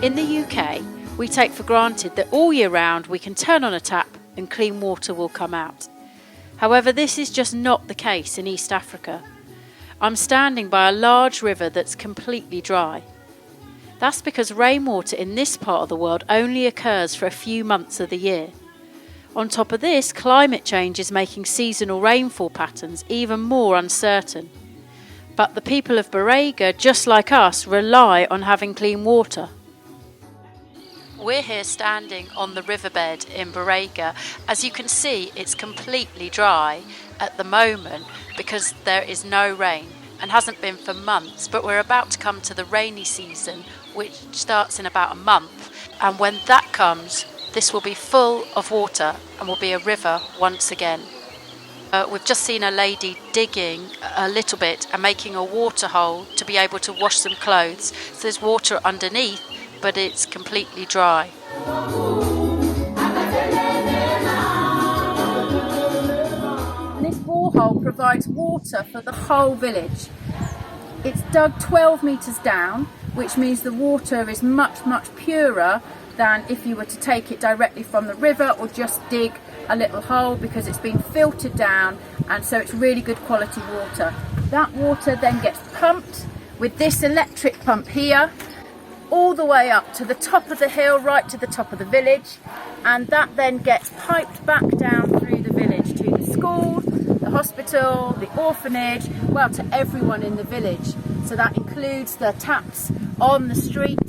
In the UK, we take for granted that all year round we can turn on a tap and clean water will come out. However, this is just not the case in East Africa. I'm standing by a large river that's completely dry. That's because rainwater in this part of the world only occurs for a few months of the year. On top of this, climate change is making seasonal rainfall patterns even more uncertain. But the people of Barega, just like us, rely on having clean water. We're here standing on the riverbed in Barega. As you can see, it's completely dry at the moment because there is no rain and hasn't been for months, but we're about to come to the rainy season, which starts in about a month, and when that comes, this will be full of water and will be a river once again. We've just seen a lady digging a little bit and making a water hole to be able to wash some clothes. So there's water underneath, but it's completely dry. This borehole provides water for the whole village. It's dug 12 metres down, which means the water is much, much purer than if you were to take it directly from the river or just dig a little hole, because it's been filtered down, and so it's really good quality water. That water then gets pumped with this electric pump here, all the way up to the top of the hill, right to the top of the village, and that then gets piped back down through the village to the school, the hospital, the orphanage, well, to everyone in the village. So that includes the taps on the street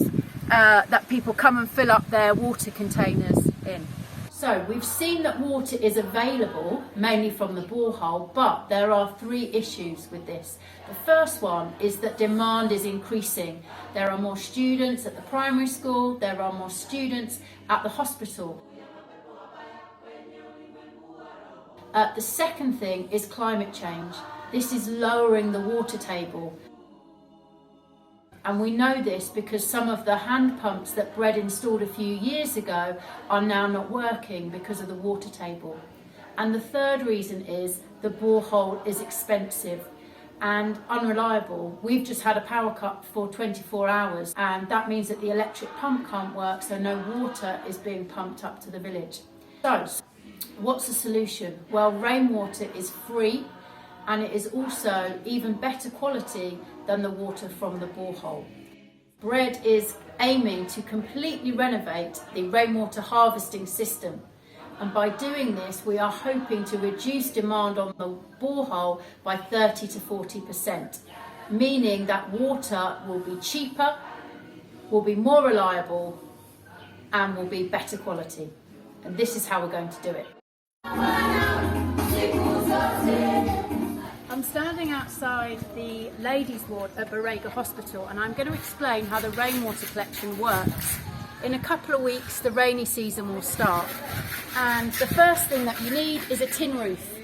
that people come and fill up their water containers in. So we've seen that water is available mainly from the borehole, but there are three issues with this. The first one is that demand is increasing. There are more students at the primary school, there are more students at the hospital. The second thing is climate change. This is lowering the water table. And we know this because some of the hand pumps that Bread installed a few years ago are now not working because of the water table. And the third reason is the borehole is expensive and unreliable. We've just had a power cut for 24 hours, and that means that the electric pump can't work, so no water is being pumped up to the village. So, what's the solution? Well, rainwater is free, and it is also even better quality than the water from the borehole. Bread is aiming to completely renovate the rainwater harvesting system, and by doing this we are hoping to reduce demand on the borehole by 30 to 40%, meaning that water will be cheaper, will be more reliable, and will be better quality. And this is how we're going to do it. I'm standing outside the ladies' ward at Barega Hospital, and I'm going to explain how the rainwater collection works. In a couple of weeks the rainy season will start, and the first thing that you need is a tin roof.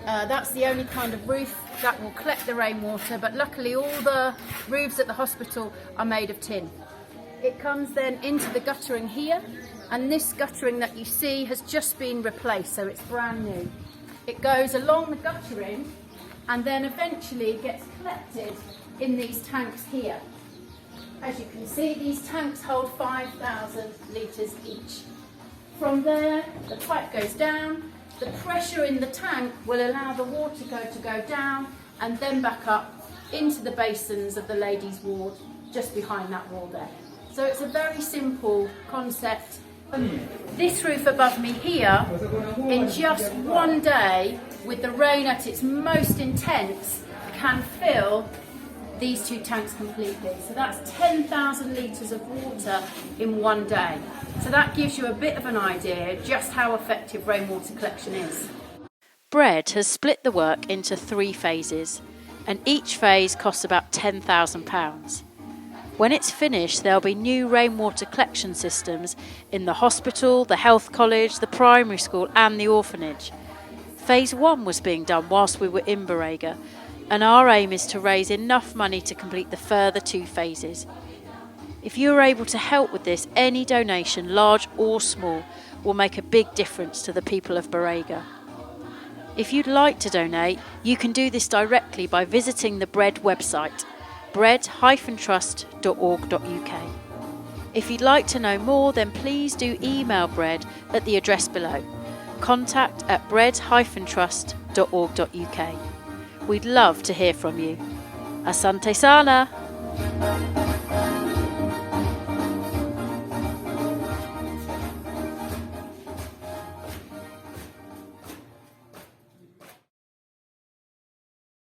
That's the only kind of roof that will collect the rainwater, but luckily all the roofs at the hospital are made of tin. It comes then into the guttering here, and this guttering that you see has just been replaced, so it's brand new. It goes along the guttering and then eventually gets collected in these tanks here. As you can see, these tanks hold 5,000 litres each. From there, the pipe goes down. The pressure in the tank will allow the water to go down and then back up into the basins of the ladies' ward just behind that wall there. So it's a very simple concept. This roof above me here, in just one day, with the rain at its most intense, can fill these two tanks completely. So that's 10,000 litres of water in one day. So that gives you a bit of an idea just how effective rainwater collection is. Bread has split the work into 3 phases, and each phase costs about £10,000. When it's finished, there'll be new rainwater collection systems in the hospital, the health college, the primary school and the orphanage. Phase 1 was being done whilst we were in Borrega, and our aim is to raise enough money to complete the further 2 phases. If you are able to help with this, any donation, large or small, will make a big difference to the people of Borrega. If you'd like to donate, you can do this directly by visiting the BREAD website, bread-trust.org.uk. If you'd like to know more, then please do email BREAD at the address below, contact@bread-trust.org.uk. We'd love to hear from you. Asante sana!